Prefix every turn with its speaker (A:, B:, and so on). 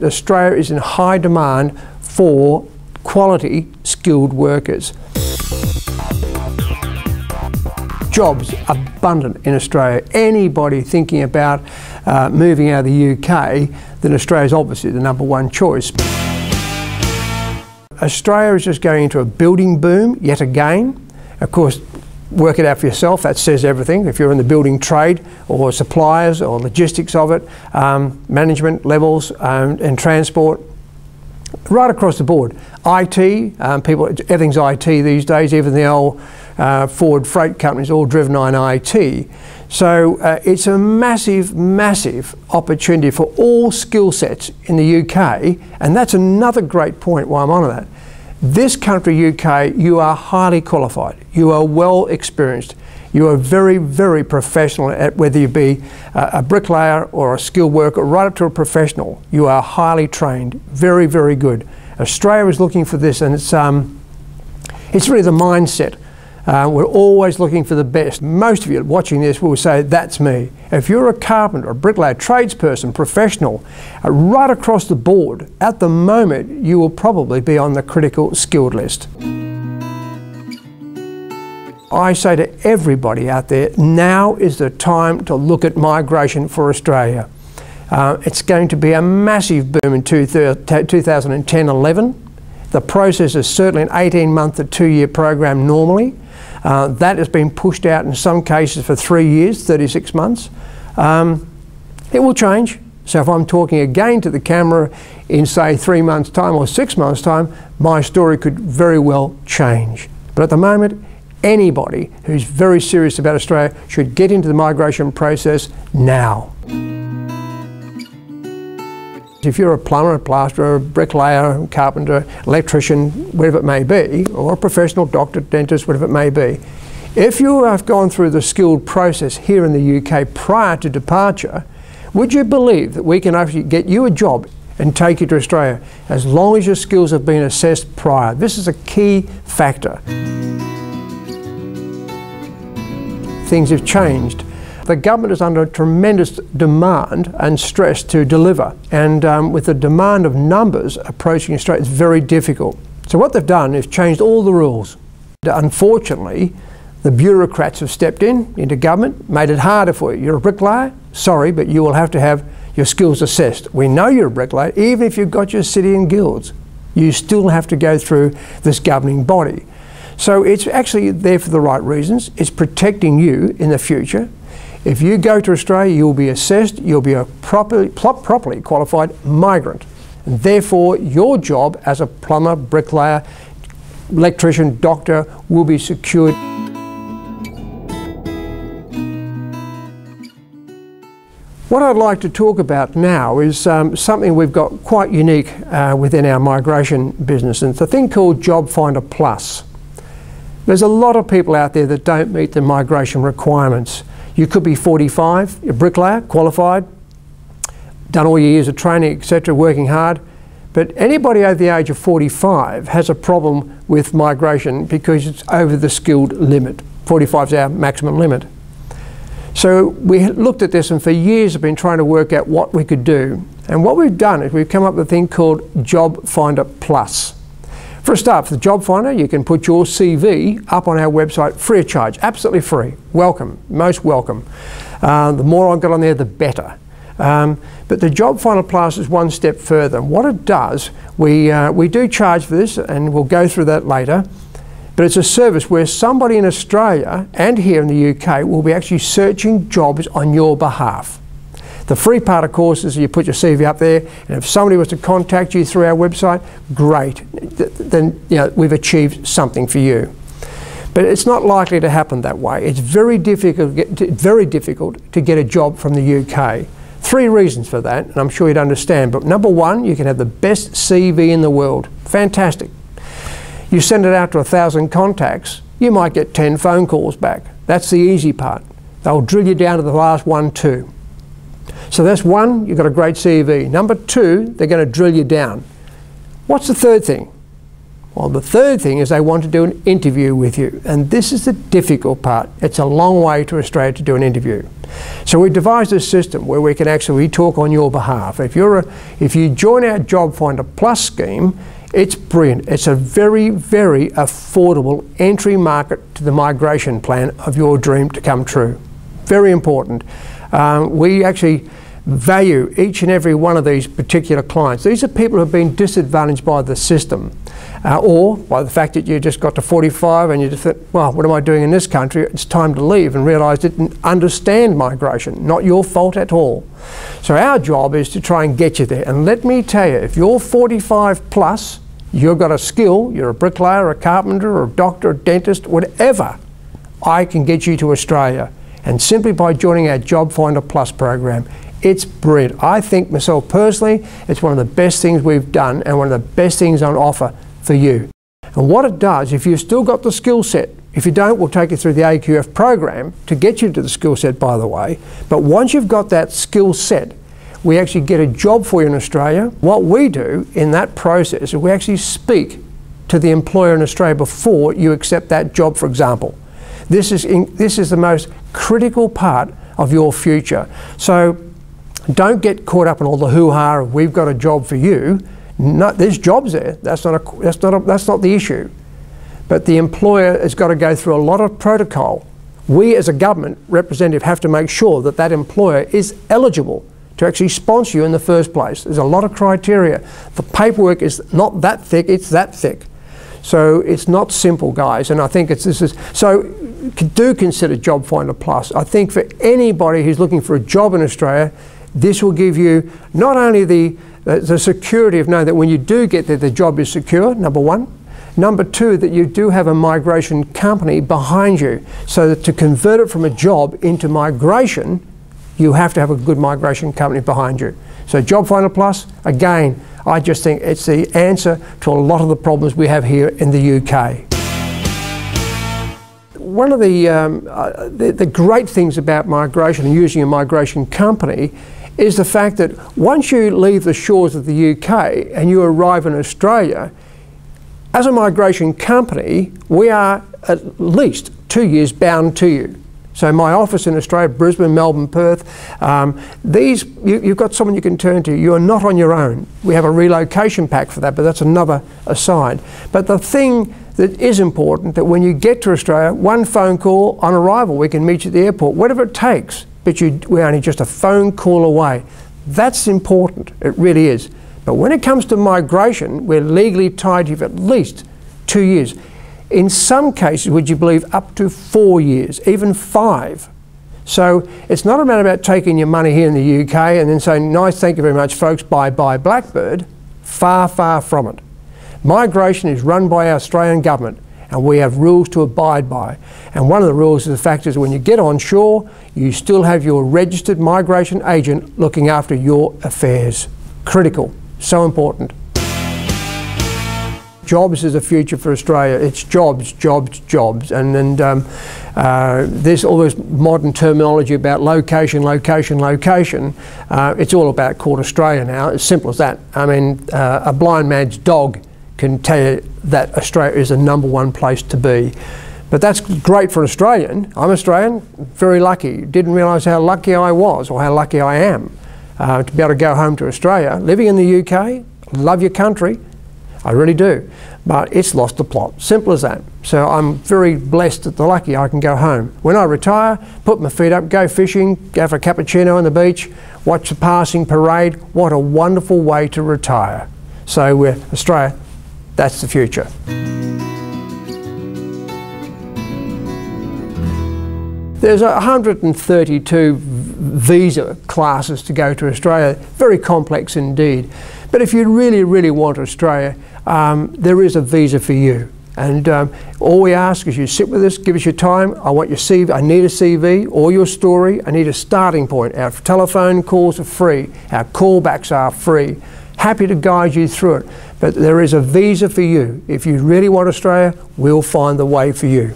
A: Australia is in high demand for quality skilled workers. Jobs abundant in Australia. Anybody thinking about moving out of the UK, then Australia is obviously the #1 choice. Australia is just going into a building boom yet again. Of course, work it out for yourself, that says everything. If you're in the building trade or suppliers or logistics of it, management levels and transport, right across the board. IT, everything's IT these days, even the old Ford freight companies all driven on IT. So it's a massive, massive opportunity for all skill sets in the UK, and that's another great point why I'm on that. This country, UK, you are highly qualified, you are well experienced, you are very, very professional at whether you be a bricklayer or a skilled worker, right up to a professional. You are highly trained, very, very good. Australia is looking for this, and it's really the mindset. We're always looking for the best. Most of you watching this will say, that's me. If you're a carpenter, a bricklayer, tradesperson, professional, right across the board, at the moment, you will probably be on the critical skilled list. I say to everybody out there, now is the time to look at migration for Australia. It's going to be a massive boom in 2010-11. The process is certainly an 18-month to 2-year program normally. That has been pushed out in some cases for 3 years, 36 months. It will change. So if I'm talking again to the camera in say 3 months' time or 6 months' time, my story could very well change. But at the moment, anybody who's very serious about Australia should get into the migration process now. If you're a plumber, a plasterer, a bricklayer, carpenter, electrician, whatever it may be, or a professional doctor, dentist, whatever it may be, if you have gone through the skilled process here in the UK prior to departure, would you believe that we can actually get you a job and take you to Australia as long as your skills have been assessed prior? This is a key factor. Things have changed. The government is under tremendous demand and stress to deliver, and with the demand of numbers approaching Australia, it's very difficult. So what they've done is changed all the rules. Unfortunately, the bureaucrats have stepped into government, made it harder for you. You're a bricklayer? Sorry, but you will have to have your skills assessed. We know you're a bricklayer, even if you've got your city and guilds. You still have to go through this governing body. So it's actually there for the right reasons. It's protecting you in the future. If you go to Australia, you'll be assessed, you'll be a properly qualified migrant. And therefore, your job as a plumber, bricklayer, electrician, doctor will be secured. What I'd like to talk about now is something we've got quite unique within our migration business, and it's a thing called Job Finder Plus. There's a lot of people out there that don't meet the migration requirements. You could be 45, you're a bricklayer, qualified, done all your years of training, etc., working hard. But anybody over the age of 45 has a problem with migration because it's over the skilled limit. 45 is our maximum limit. So we looked at this and for years have been trying to work out what we could do. And what we've done is we've come up with a thing called Job Finder Plus. For a start, for the Job Finder, you can put your CV up on our website free of charge, absolutely free. Welcome, most welcome. The more I've got on there, the better. But the Job Finder Plus is one step further. And what it does, we do charge for this, and we'll go through that later. But it's a service where somebody in Australia and here in the UK will be actually searching jobs on your behalf. The free part, of course, is you put your CV up there, and if somebody was to contact you through our website, great. Then we've achieved something for you. But it's not likely to happen that way. It's very difficult to get a job from the UK. 3 reasons for that, and I'm sure you'd understand. But number 1, you can have the best CV in the world. Fantastic. You send it out to 1,000 contacts, you might get 10 phone calls back. That's the easy part. They'll drill you down to the last 1, 2. So that's 1, you've got a great CV. Number 2, they're going to drill you down. What's the third thing? Well, the third thing is they want to do an interview with you, and this is the difficult part. It's a long way to Australia to do an interview. So we devised a system where we can actually talk on your behalf. If you join our Job Finder Plus scheme, it's brilliant. It's a very, very affordable entry market to the migration plan of your dream to come true. Very important. We actually value each and every one of these particular clients. These are people who have been disadvantaged by the system or by the fact that you just got to 45 and you just thought, well, what am I doing in this country? It's time to leave, and realised didn't understand migration. Not your fault at all. So our job is to try and get you there. And let me tell you, if you're 45 plus, you've got a skill, you're a bricklayer, a carpenter, or a doctor, a dentist, whatever, I can get you to Australia. And simply by joining our Job Finder Plus program, it's brilliant. I think myself personally, it's one of the best things we've done and one of the best things on offer for you. And what it does, if you've still got the skill set, if you don't, we'll take you through the AQF program to get you to the skill set, by the way. But once you've got that skill set, we actually get a job for you in Australia. What we do in that process is we actually speak to the employer in Australia before you accept that job, for example. This is the most critical part of your future. So don't get caught up in all the hoo-ha of we've got a job for you. No, there's jobs there. That's not the issue. But the employer has got to go through a lot of protocol. We as a government representative have to make sure that that employer is eligible to actually sponsor you in the first place. There's a lot of criteria. The paperwork is not that thick, it's that thick. So it's not simple, guys, and I think so do consider Job Finder Plus. I think for anybody who's looking for a job in Australia, this will give you not only the security of knowing that when you do get there, the job is secure, number one. Number two, that you do have a migration company behind you, so that to convert it from a job into migration, you have to have a good migration company behind you. So Job Finder Plus, again, I just think it's the answer to a lot of the problems we have here in the UK. One of the great things about migration and using a migration company is the fact that once you leave the shores of the UK and you arrive in Australia, as a migration company, we are at least 2 years bound to you. So my office in Australia, Brisbane, Melbourne, Perth, you've got someone you can turn to. You are not on your own. We have a relocation pack for that, but that's another aside. But the thing that is important, that when you get to Australia, one phone call on arrival, we can meet you at the airport, whatever it takes, but we're only just a phone call away. That's important, it really is. But when it comes to migration, we're legally tied to you for at least 2 years. In some cases, would you believe, up to 4 years, even 5. So it's not about taking your money here in the UK and then saying, nice, thank you very much, folks, bye-bye Blackbird. Far, far from it. Migration is run by our Australian government, and we have rules to abide by. And one of the rules is the fact is when you get on shore, you still have your registered migration agent looking after your affairs. Critical, so important. Jobs is the future for Australia. It's jobs, jobs, jobs. And there's all this modern terminology about location, location, location. It's all about called Australia now, as simple as that. I mean, a blind man's dog can tell you that Australia is the #1 place to be. But that's great for an Australian. I'm Australian, very lucky. Didn't realise how lucky I was, or how lucky I am, to be able to go home to Australia. Living in the UK, love your country. I really do, but it's lost the plot. Simple as that. So I'm very blessed that the lucky I can go home. When I retire, put my feet up, go fishing, go for a cappuccino on the beach, watch the passing parade. What a wonderful way to retire. So with Australia, that's the future. There's 132 visa classes to go to Australia, very complex indeed. But if you really, really want Australia, there is a visa for you. And all we ask is you sit with us, give us your time. I want your CV, I need a CV or your story. I need a starting point. Our telephone calls are free. Our callbacks are free. Happy to guide you through it. But there is a visa for you. If you really want Australia, we'll find the way for you.